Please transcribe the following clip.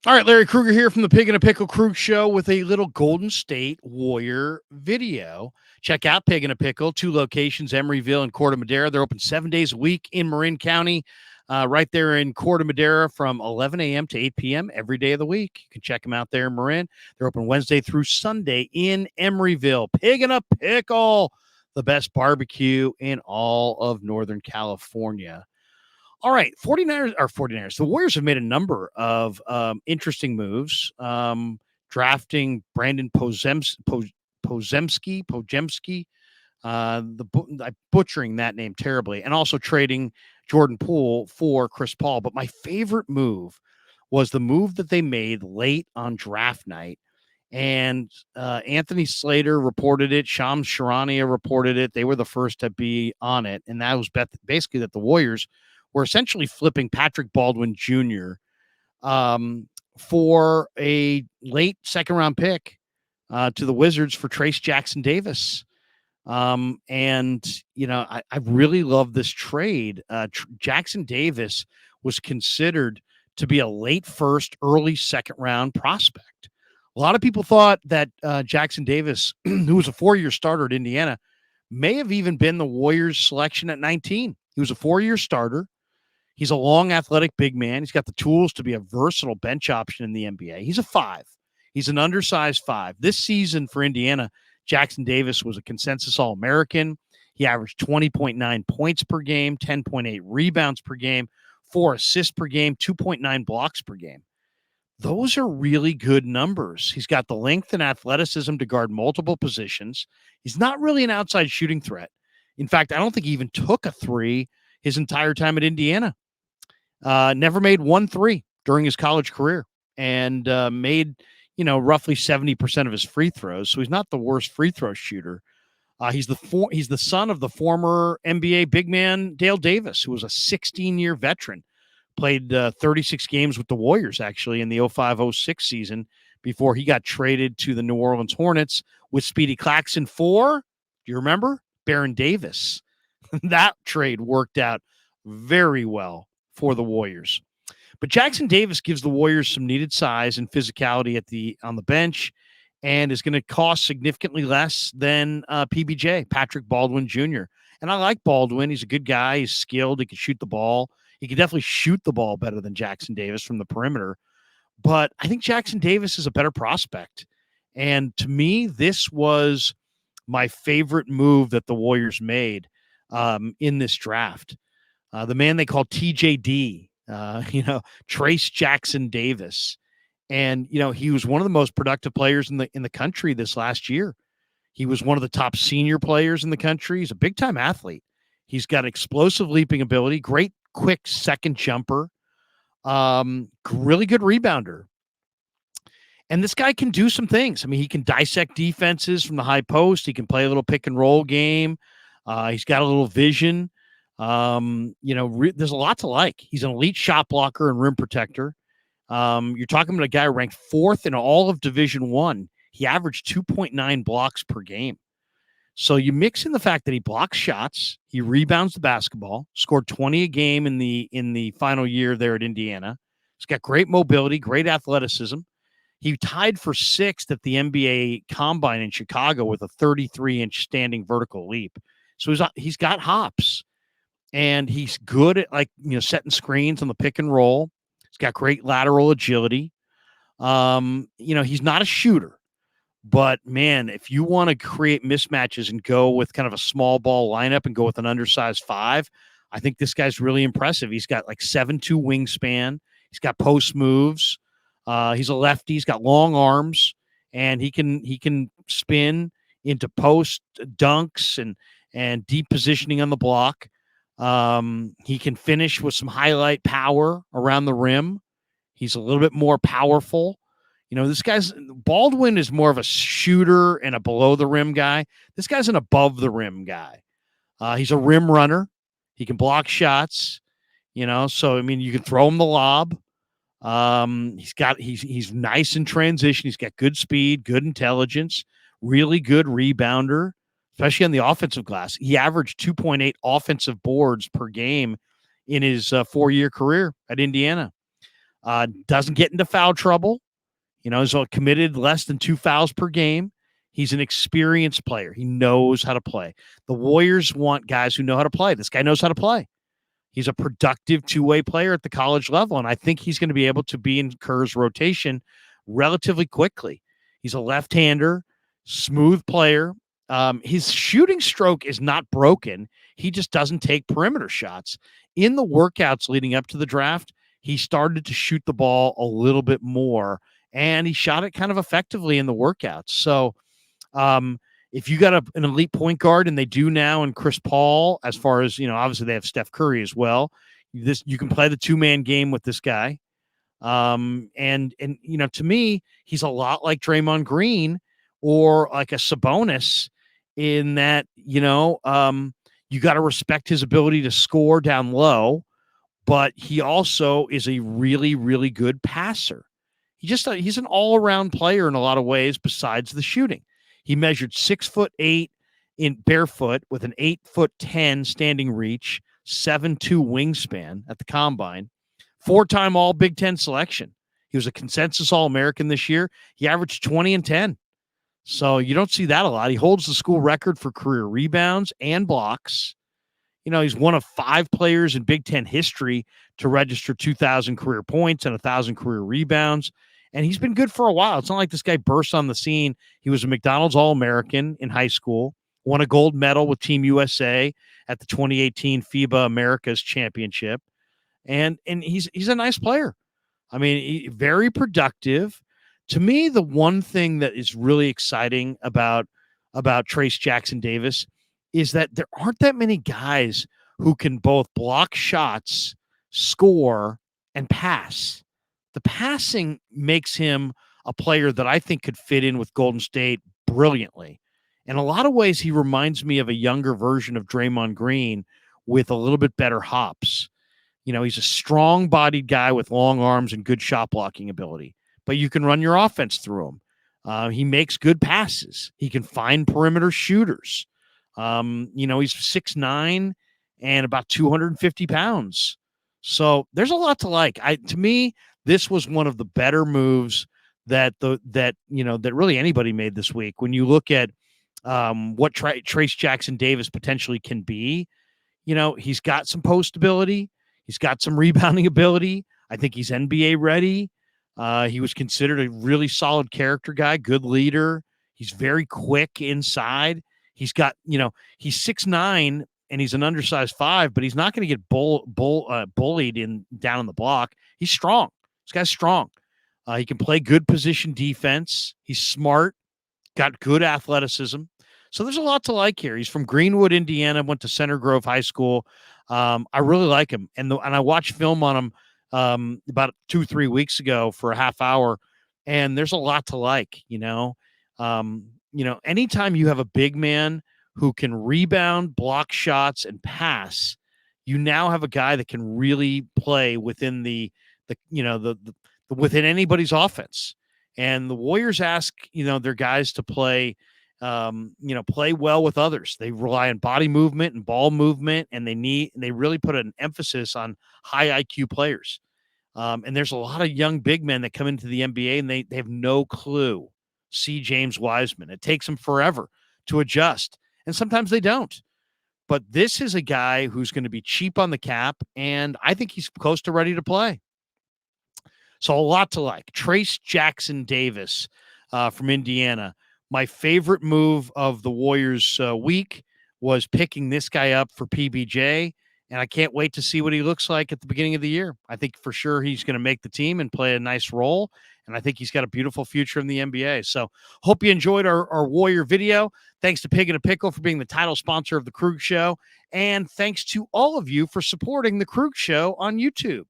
All right, Larry Krueger here from the Pig and a Pickle Krug Show with a little Golden State Warrior video. Check out Pig and a Pickle, 2 locations, Emeryville and Corte Madera. They're open 7 days a week in Marin County, right there in Corte Madera from 11 a.m. to 8 p.m. every day of the week. You can check them out there in Marin. They're open Wednesday through Sunday in Emeryville. Pig and a Pickle, the best barbecue in all of Northern California. All right, 49ers. The Warriors have made a number of interesting moves, drafting Brandon Pojemski. I'm butchering that name terribly, and also trading Jordan Poole for Chris Paul. But my favorite move was the move that they made late on draft night. And Anthony Slater reported it. Shams Charania reported it. They were the first to be on it. And that was basically that the Warriors were essentially flipping Patrick Baldwin Jr. For a late second-round pick to the Wizards for Trace Jackson Davis. And, I really love this trade. Jackson Davis was considered to be a late first, early second-round prospect. A lot of people thought that Jackson Davis, who was a 4-year starter at Indiana, may have even been the Warriors' selection at 19. He was a 4-year starter. He's a long, athletic big man. He's got the tools to be a versatile bench option in the NBA. He's a 5. He's an undersized 5. This season for Indiana, Jackson Davis was a consensus All-American. He averaged 20.9 points per game, 10.8 rebounds per game, 4 assists per game, 2.9 blocks per game. Those are really good numbers. He's got the length and athleticism to guard multiple positions. He's not really an outside shooting threat. In fact, I don't think he even took a 3 his entire time at Indiana. Never made 1 3 during his college career, and made, roughly 70% of his free throws. So he's not the worst free throw shooter. He's the son of the former NBA big man Dale Davis, who was a 16-year veteran. Played 36 games with the Warriors, actually, in the 05-06 season before he got traded to the New Orleans Hornets with Speedy Claxton for, do you remember? Baron Davis. That trade worked out very well for the Warriors. But Jackson Davis gives the Warriors some needed size and physicality on the bench, and is going to cost significantly less than PBJ, Patrick Baldwin Jr. And I like Baldwin. He's a good guy. He's skilled. He can shoot the ball. He can definitely shoot the ball better than Jackson Davis from the perimeter. But I think Jackson Davis is a better prospect. And to me, this was my favorite move that the Warriors made in this draft. The man they call TJD, Trace Jackson Davis. And, he was one of the most productive players in the country this last year. He was one of the top senior players in the country. He's a big-time athlete. He's got explosive leaping ability, great quick second jumper, really good rebounder. And this guy can do some things. I mean, he can dissect defenses from the high post. He can play a little pick and roll game. He's got a little vision. There's a lot to like. He's an elite shot blocker and rim protector. You're talking about a guy ranked 4th in all of Division I. He averaged 2.9 blocks per game. So you mix in the fact that he blocks shots, he rebounds the basketball, scored 20 a game in the final year there at Indiana. He's got great mobility, great athleticism. He tied for 6th at the NBA Combine in Chicago with a 33-inch standing vertical leap. So he's got hops, and he's good at setting screens on the pick and roll. He's got great lateral agility. He's not a shooter. But, man, if you want to create mismatches and go with kind of a small ball lineup and go with an undersized 5, I think this guy's really impressive. He's got 7'2" wingspan. He's got post moves. He's a lefty. He's got long arms, and he can spin into post dunks and deep positioning on the block. He can finish with some highlight power around the rim. He's a little bit more powerful. Baldwin is more of a shooter and a below the rim guy. This guy's an above the rim guy. He's a rim runner. He can block shots, so, you can throw him the lob. He's nice in transition. He's got good speed, good intelligence, really good rebounder, especially on the offensive glass. He averaged 2.8 offensive boards per game in his 4-year career at Indiana. Doesn't get into foul trouble. He's committed less than 2 fouls per game. He's an experienced player. He knows how to play. The Warriors want guys who know how to play. This guy knows how to play. He's a productive two-way player at the college level, and I think he's going to be able to be in Kerr's rotation relatively quickly. He's a left-hander, smooth player. His shooting stroke is not broken. He just doesn't take perimeter shots. In the workouts leading up to the draft, he started to shoot the ball a little bit more, and he shot it kind of effectively in the workouts. So if you got an elite point guard, and they do now, and Chris Paul, as far as, obviously they have Steph Curry as well, you can play the 2-man game with this guy. And to me, he's a lot like Draymond Green or like a Sabonis in that, you got to respect his ability to score down low, but he also is a really, really good passer. He's an all-around player in a lot of ways besides the shooting. He measured 6'8" in barefoot with an 8'10" standing reach, 7'2" wingspan at the combine, 4-time All Big Ten selection. He was a consensus All-American this year. He averaged 20 and 10. So you don't see that a lot. He holds the school record for career rebounds and blocks. He's one of 5 players in Big Ten history to register 2,000 career points and 1,000 career rebounds. And he's been good for a while. It's not like this guy burst on the scene. He was a McDonald's All-American in high school, won a gold medal with Team USA at the 2018 FIBA Americas Championship. And he's a nice player. I mean, very productive. To me, the one thing that is really exciting about Trayce Jackson-Davis is that there aren't that many guys who can both block shots, score, and pass. The passing makes him a player that I think could fit in with Golden State brilliantly. In a lot of ways, he reminds me of a younger version of Draymond Green with a little bit better hops. He's a strong-bodied guy with long arms and good shot blocking ability, but you can run your offense through him. He makes good passes. He can find perimeter shooters. He's 6'9" and about 250 pounds. So there's a lot to like. To me, this was one of the better moves that really anybody made this week. When you look at what Trayce Jackson-Davis potentially can be, he's got some post ability. He's got some rebounding ability. I think he's NBA ready. He was considered a really solid character guy, good leader. He's very quick inside. He's got, he's 6'9" and he's an undersized 5, but he's not going to get bullied down in the block. He's strong. This guy's strong. He can play good position defense. He's smart, got good athleticism. So there's a lot to like here. He's from Greenwood, Indiana, went to Center Grove High School. I really like him. And I watched film on him about 2-3 weeks ago for a half hour, and there's a lot to like. Anytime you have a big man who can rebound, block shots, and pass, you now have a guy that can really play within within anybody's offense. And the Warriors ask their guys to play play well with others. They rely on body movement and ball movement, and they really put an emphasis on high IQ players. And there's a lot of young big men that come into the NBA and they have no clue. See James Wiseman. It takes them forever to adjust, and sometimes they don't. But this is a guy who's going to be cheap on the cap, and I think he's close to ready to play. So a lot to like. Trayce Jackson-Davis from Indiana. My favorite move of the Warriors week was picking this guy up for PBJ, and I can't wait to see what he looks like at the beginning of the year. I think for sure he's going to make the team and play a nice role, and I think he's got a beautiful future in the NBA. So hope you enjoyed our Warrior video. Thanks to Pig and a Pickle for being the title sponsor of The Krug Show, and thanks to all of you for supporting The Krug Show on YouTube.